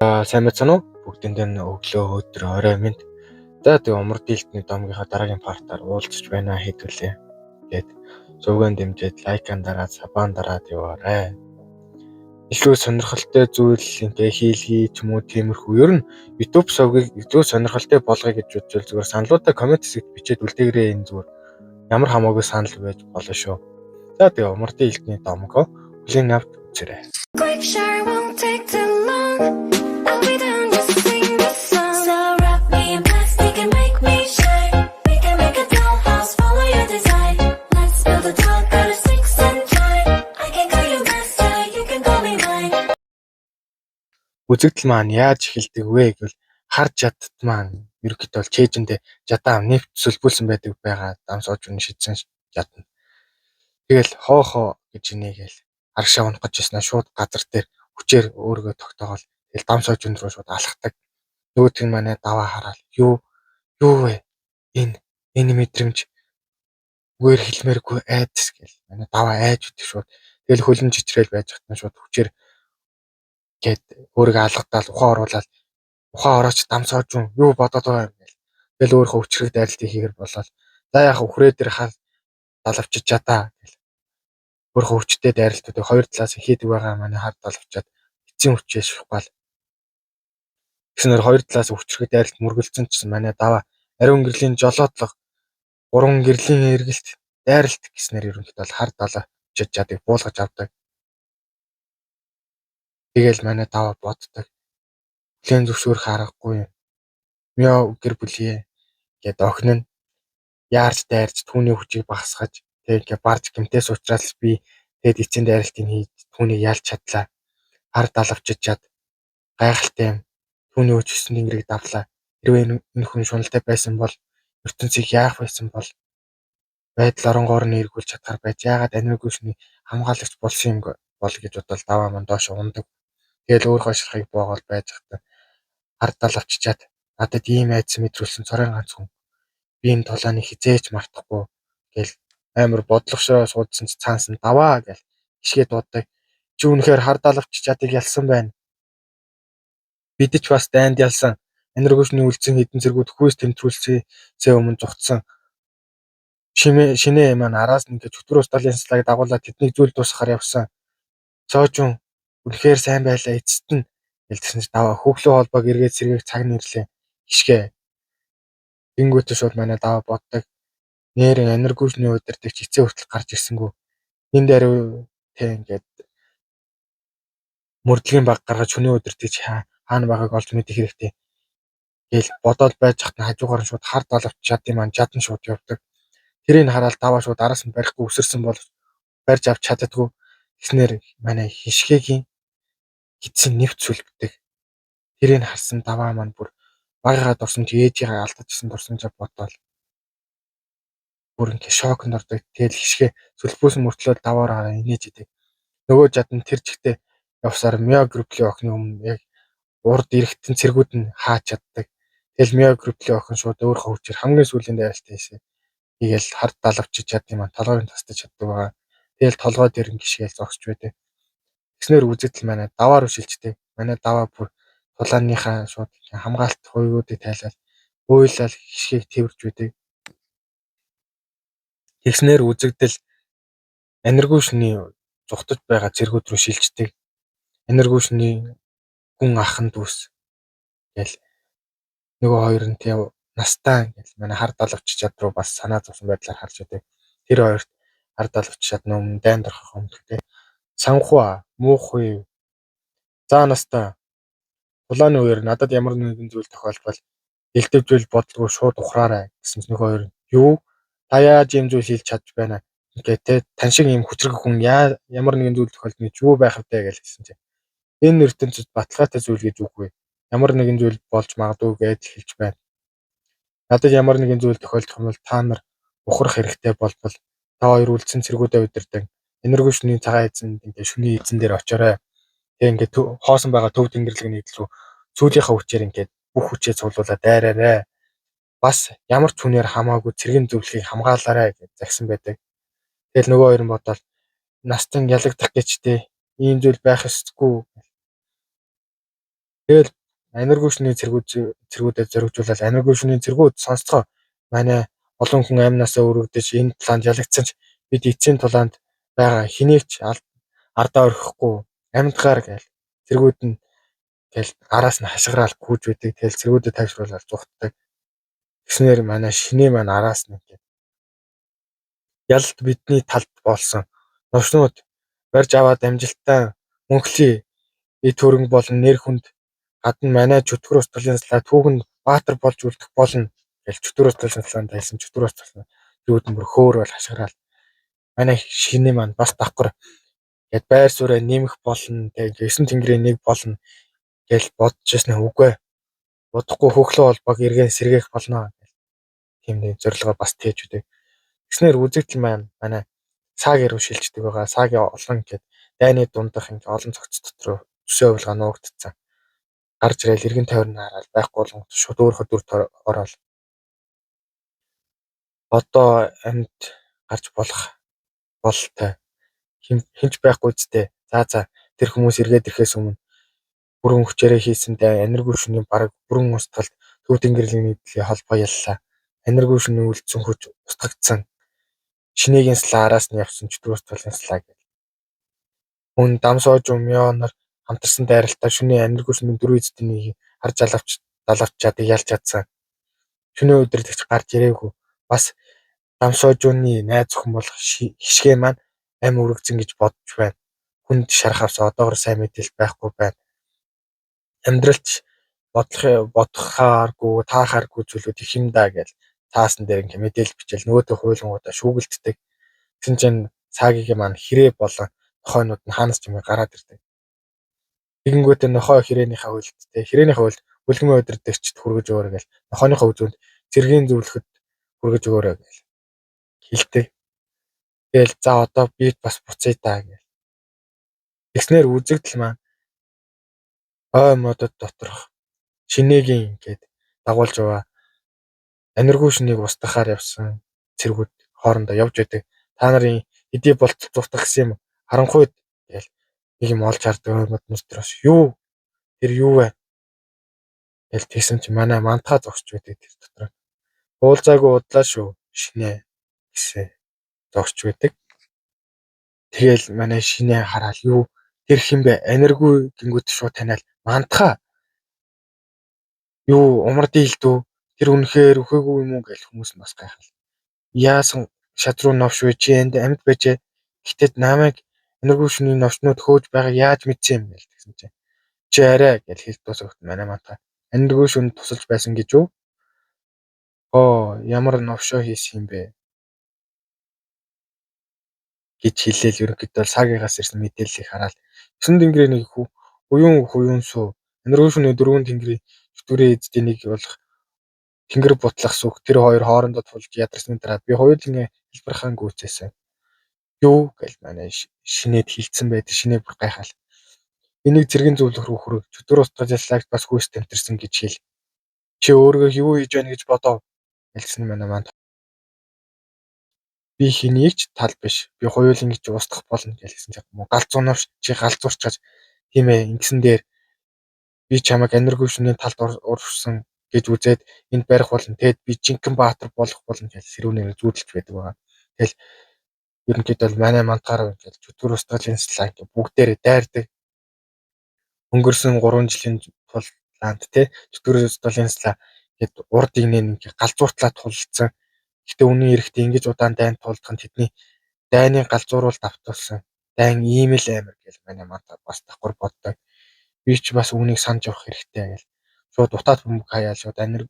Сайн байцгаана уу? Бүгдэндээ өглөө өдөр орой минь. За тэгээ умар дийлтний домгийнхаа дараагийн партаар уулзч байна хэдүүлээ. Тэгээд зөвгөн дэмжиж лайкан дараад сабан дараад яваарай. Илүү сонирхолтой зүйл ингээ хийлгий ч юм уу тиймэрхүү. Ер нь YouTube сувгийг илүү сонирхолтой болгоё гэж бодвол зүгээр саналуудаа комент хэсэгт бичээд үлдээгээрэй энэ зүгээр ямар хамаагүй санал байж болно шүү. За тэгээ умар дийлтний домгоо хүлээн авч үзээрэй. Quick share won't take too long. I'll be down just to sing this song. So wrap me in plastic and make me shine. We can make a dollhouse, follow your design. Let's build a doll, got a sticks and twine. I can call you master, you can call me mine. Үзэгдэл маань яаж эхэлдэг вэ гэвэл хар жадд маань ерөнхийдөө бол чэйжэндээ жадаа нефт сүлбүүлсэн байдаг байгаа дамсууж үнэ шидсэн жадна. Тэгэл хоо гэж инээгээл аргашаа унах гэж яснаа шууд газар дээр хүчээр өөрийгөө тогтоогоол тэгэл дамсууж үн рүү шууд алхахдаг. Нөгөөт нь манай даваа хараад юу вэ? Энэ мэдрэмж үгээр хэлмээргүй айдас гэл манай даваа айж үтэх шууд. Тэгэл хөлн чичрээл байж хатна шууд хүчээр гээд өөрийгөө алгадаал ухаан оруулаад ухаан орооч дамсууж юу бодоод байгаа юм гээл. Тэгэл өөрөө хүчрэг дайралтыг хийгэр болоод за яах ухрээ дээр хаа далавчиж чадаа гэл. Өөрөө хүчтэй дайралтуудыг хоёр талаас хийдэг байгаа манай хар далавчаад эцсийн хүчээс шухгаал. Тэгснээр хоёр талаас хүчрэг дайралт мөргөлцөн ч манай даваа ариун гэрлийн жолоодлого 3 гэрлийн эргэлт дайралт гэснээр ерөнхийдөө бол хар далавчиж чадыг буулгаж авдаг. Тэгэл манай даваа боддог. Хүлэн зөвшөөрөх аргагүй юм. Мяа гэр бүлээ гэд охин нь яарч дайрч түүний хүчийг багасгаж тэгээ барж гэмтээс уулзрал би тэгэд эцсийн дайралтыг хийж түүнийг ялж чадлаа. Хар далавчиж чад гайхалтай юм. Түүний хүч 9 тэнгэрийг давлаа. Хэрвээ энэ хүн шуналтай байсан бол ертөнцийг яах байсан бол байдал оронгоор нь эргүүлж чадхаар байж яагаад аниугүй шний хамгаалагч болсон юм бол гэж бодвол даваа маань доош ундаг. Тэгэл өөрөө шарахыг боогол байж хата хар далавчичаад надад ийм айдас мэдрүүлсэн цорын ганц хүн. Би энэ тулааны хизээч мартахгүй гэл амар бодлогошоо суудсан ч цаанаас нь даваа гэл хишгээ дууддаг. Чи үнэхээр хар далавчиж чадыг ялсан байна. Бид ч бас дайнд ялсан. Энергошны үлдсэн хэдэн зэргүүд хүйс тэмдрүүлсээ өмнө зүгтсэн. Шинэ маань араас нь гэж өтөр ус талын цалааг дагуулад тэднийг зүйл дуусгахаар явсан. Цоожун үнэхээр сайн байлаа эцэст нь гэлсэн чи даваа хөглөө холбоог эргээд сэргээх цаг нэрлээ. Хишгээ. Тэнгүүтээ шууд манай даваа боддог. Нэрэн энергошны удирдагч эцээ хүртэл гарч ирсэнгүү. Энд ариу тэг ингээд мөрдлөгийн баг гаргаж хүний удирдагч хаана байгааг олж мэдэх хэрэгтэй. Гээл бодоод байж хат нь хажуугаар нь шууд хар далавч чадсан маань жадна шууд явдаг. Тэрийг хараад даваа шууд араас нь барихгүй өсөрсөн бол барьж авч чаддаггүй. Тэгснээр манай хишгээгийн гидсэн нэвт сүлбдэг. Тэрийг харсан даваа маань бүр багыгаа дурсан чи ээжигээ алдажсэн дурсамжаа бодоол. Бүр ингээ шоконд ордог. Тэгэл хишгээ сүлбүүсэн мөртлөө даваараа инээж идэг. Нөгөө жадна тэр чигтээ явсаар Мяа групплийн охины өмнө яг урд эрэхтэн цэргүүд нь хаач чаддаг. Тэгэл Мяа групплийн охин шууд өөрөө хүчээр хамгийн сүүлийн дайралтаа хийсэн. Тэгэл хард далавчиж чадсан маань толгойг тастаж чаддаг байгаа. Тэгэл толгой дээр гიშгээл зогсож байдаг. Тэгснээр үзэгдэл манай даваар өшилждэг. Манай даваа бүр тулааныхаа шууд хамгаалт хуйгуудыг тайлаад уйлал хишгээг тэрвэрж байдаг. Тэгснээр үзэгдэл энергошны зүгтж байгаа зэргүүд рүү шилждэг. Энергошны хүн ахын дүүс гэл нөгөө хоёр нь тийм настаа гэл манай хар далавч чад руу бас санаа зовсон байдлаар харж байдаг. Тэр хоёрт хар далавч чад нөм дайнд орох юм гэдэг. Санхуу муухай за настаа тулааны үеэр надад ямар нэгэн зүйл тохиолдвол элдэвжүүл бодлого шууд ухраарай гэсэн нөгөө хоёр юу та яаж юм зүйл хийж чадж байна ингээд те тань шиг юм хүчрэг хүн ямар нэгэн зүйл тохиолдно гэж юу байх вэ гэж хэлсэн чинь энэ ертөнцид баталгаатай зүйл гэж үгүй ямар нэгэн зүйл болж магадгүй гэж хэлж байна. Надад ямар нэгэн зүйл тохиолдох юм бол та нар ухрах хэрэгтэй болбол та хоёр үлдсэн цэргүүдээ удирдаг. Энергошны цагаан эзэн ингээд шүний эзэн дээр очоорой. Тэг ингээд хоосон байгаа төв тэнгэрлэг нийтлэл рүү сүүлийнхаа хүчээр ингээд бүх хүчээ цуглуулад дайраарай. Бас ямар ч хүнээр хамаагүй цэргийн зөвлөхийг хамгаалаарай гэж загсан байдаг. Тэгэл нөгөө хоёр нь бодоод настан ялагдах гэжтэй ийм зүйл байх ёсгүй. Тэгэл аниргүй шүний цэргүүдэд зоригжуулаад аниргүй шүний цэргүүд сонсцгоо манай олон хүн амнаасаа өргөдөж энэ талаанд ялагдсан ч бид эцсийн тулаанд байгаа хэнийг ч ардаа орхихгүй амьдгаар гээл цэргүүд нь тэгэл араас нь хашгираал гүйж байдаг. Тэгэл цэргүүдэд тайвшруулаад зүхтдаг. Тэгснээр манай шинээ маань араас нь ингээд ялалт бидний талд болсон. Новшнууд барьж аваад амжилттай мөнхлийн эд хөрөнгө болон нэр хүнд гадна манай чөтгөр устгалын салаа түүхэнд баатар болж үлдэх болно гэж чөтгөр устгалын салаанд байсан чөтгөр устгалын зүүд нь бүр хөөр бол хашгираал. Манай шинээ маань бас давхар гэд байр сууриа нэмэх болно тэг 9 тэнгэрийн нэг болно гэж бодож ирсэн үгүй. Бодохгүй хөхлөө холбоог эргэн сэргээх болно гэх тийм нэг зорилгоо бас тээж үдэг. Тэгснээр үзэгдэл маань манай саагийн руу шилждэг байгаа. Саагийн олон гэд дайны дундах ингээ олон цогц дотор төсөө явуулгаа нуугдцсан. Гарч ирэл эргэн тойрны хараад байхгүй болгон шууд өөрөө дүрт ороод одоо амьд гарч болох бололтой хинч байхгүй зүтэй. За тэр хүмүүс эргээд ирэхээс өмнө бүрэн хүчээрээ хийсэн аниргүй шүний бараг бүрэн устгалд төв тэнгэрийн нийтлэлийн холбоо яллаа. Аниргүй шүний үлдсэн хүч устгагдсан. Шинээгийн салаа араас нь явсан чөтгөр устгалын салаа гэх. Хүн дамсоож өмёонор хамтарсан дайралтаа шүний аниргүй шүний дөрвөн эзэдийн нэг харж далавч чадыг ялж чадсан. Шүний удирдагч гарч ирээгүй. Бас дамсоожууны найз охин болох хишгээ маань ам үргэцэн гэж бодож байна. Хүнд шарах авсан одоогор сайн мэдээлэл байхгүй байна. Амьдралч бодохааргүй таахааргүй зүйлүүд их юм даа гэж таасан дээр ингээ мэдээлэл бичээл нөгөөдөө хуйлангуудаа шүүгэлддэг. Тэгсэн чинь цаагийн маань хэрэг болон нохойнууд нь хаанаас ч юм гараад ирдэг. Тэгэнгүүтээ нохой хэрээнийхээ хуйлдтэй хэрээнийхээ хуйлд бүлгэмийн удирдагчд хүргэж өгөөрэй гэж нохойныхоо үзүүнд цэргийн зөвлөхөд хүргэж өгөөрэй гэж хэлдэг. Тэгэл за одоо бийт бас буцъя даа гэж. Тэгснээр үзэгдэл маань ой модод доторх шинээгийн ингээд дагуулж байгаа аниргүй шүнийг устгахаар явсан цэргүүд хоорондоо явж байдаг. Та нарын хэдий болтол зуутах гэсэн юм харанхуйд гэж нэг юм олж хардаг модноос төрөөс юу тэр юу вэ гэж тэгсэн чи манай мантаа зогсож байдаг тэр дотор. Уулзаагүй удлаа шүү шинэ гэсэн зогсож байдаг. Тэгэл манай шинэ хараал юу тэр хинбэ аниргүй гингүүт шууд таниал мантаа юу умар дийлдүү тэр үнэхээр өхөөгүй юм уу гэж хүмүүс нь бас гайхал. Яасан шат руу новш вэ чи энд амьд байжээ. Гэхдээ намайг аниргүй шүний новшнууд хөөж байгаа яаж мэдсэн юм гээл тэгсэн чинь чи арай гэж хэлж дуусахт манай мантаа аниргүй шүнд тусалж байсан гэж юу? Ямар новшоо хийсэн юм бэ? гэж хэлээл ерөнхийдөө саагигаас ирсэн мэдээллийг хараад 9 тэнгэрийн нэг хуюун суу аниргүй шүний 4 тэнгэрийн чөтгөрийн эзэдийн нэг болох тэнгэр бутлах сүх тэр хоёр хоорондоо тулж ядарсны дараа би хоёулын хэлбэрхэн гүйцээсэн. Юу гэж манай шинээд хилцсэн байдаг шинээ бүр гайхал. Энийг цэргийн зөвлөх рүү хүрэг чөтгөр устгалжлагч бас хүйс тамтарсан гэж хэл. Чи өөрөө юу хийж байна гэж бодов хэлсэн манай манд. Би хэнийг ч тал биш. Би хоёулын гэж устгах болно гэсэн чинь галзуунавч чи галзуурчаач тийм ээ ингэсэн дээр би чамайг аниргүй шүний талд урвсан гэж үзээд энд барих болно. Тэгэд би жинхэнэ баатар болох болно гэж сэрүүнээр зүүдэлж байдаг байгаа. Тэгэл ерөнхийдөө манай мантаараа ингэж чөтгөр устгалын салаа ингэ бүгдээрээ дайрдаг. Өнгөрсөн 3 жилийн тулаанд те чөтгөр устгалын салаа гэд урд игнээ ингэ галзууртлаа тулцсан. Гэтэ үнэн эрэхтэй ингэж удаан дайн тулдах нь тэдний дайны галзууруул давтуулсан. Дайн ийм л амир гэж манай мантаа бас давхар боддог. Би ч бас үүнийг санаж явах хэрэгтэй гэж шууд утаад бөмбөг хаяал шууд анир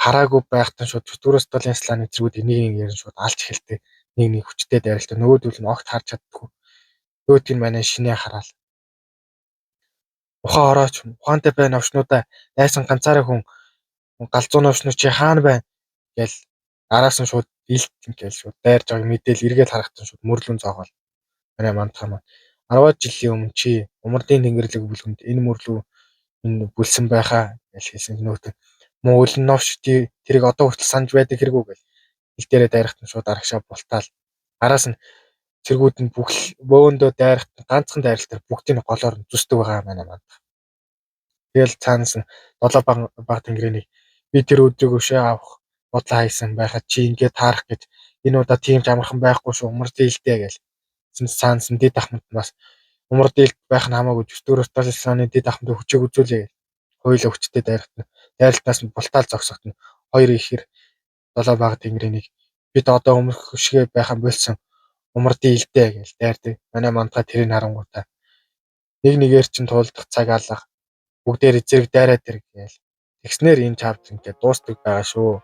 хараагүй байхтан шууд чөтгөр устгалын салааны зэргүүд энийг ярин шууд алж эхэлдэг. Нэг хүчтэй дайралтай нөгөөдөл нь огт харж чаддаггүй. Нөгөөдг нь манай шинээ хараал. Ухаан орооч ухаантай байна овшнуудаа дайсан ганцаараа хүн галзуу овшнууд чи хаана байна гэл араас нь шууд илт ингээл шууд дайрж байгааг мэдээл эргээд харахтан шууд мөрлөн зоогоол. Манай мантаа маань 10 жилийн өмнө чи умардын тэнгэрлэг бүлгэнд энэ мөрлөө энэ бүлсэн байхаа гэж хэлсэн нөтө муу өлн новш тэрийг одоо хүртэл санаж байдаг хэрэггүй гэж ил дээрээ дайрахтан шууд арагшаа бултаал араас нь цэргүүд нь бүх бөөндөө дайрахтан ганцхан дайралтаар бүгдийг голоор зүсдэг байгаа манай манд. Тэгэл цаанаас нь 7 баг тэнгэрийн би тэр өдрийг өшөө авах бодлоо хайсан байхад чи ингээд таарах гэж энэ удаа тийм ч амархан байхгүй шүү умар дийлдэ гэж. Цаанаас нь дэд ахмад бас умар дийлд байх нь хамаагүй 4 сталины дэд ахмад хүчээг үзүүлээ. Хоёулаа хүчтэй дайралтнаас нь бултаал зогсохтно. Хоёр ихэр 7 баг тэнгэрийн бид одоо өмнөх хөшгөө байхan болсон умар дийлдэ гэж дайрдаг. Манай мандхаа тэрийг харангуйтаа нэг нэгээр чинь туулдах цаг алга бүгдээр зэрэг дайраад ирэх гээл. Тэгснээр энэ чаптер ингээд дуустдаг байгаа шүү.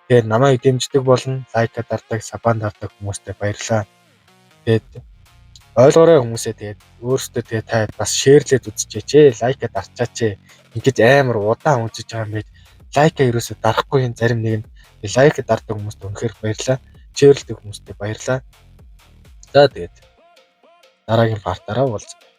Тэгээд намайг дэмждэг болон лайка дардаг, сабан дардаг хүмүүстээ баярлалаа. Тэгээд ойлгоорой хүмүүсээ тэгээд өөрсдөө тэгээд та бас шеэрлээд үзчихээч ээ, лайка дарчаач ээ. Ингээд амар удаан үзэж байгаа юм байд. Лайка ерөөсө дарахгүй юм зарим нэг нь лайка дардаг хүмүүст үнэхээр баярлалаа. Шеэрлдэг хүмүүстээ баярлалаа. За тэгээд дараагийн партаараа уулзъя.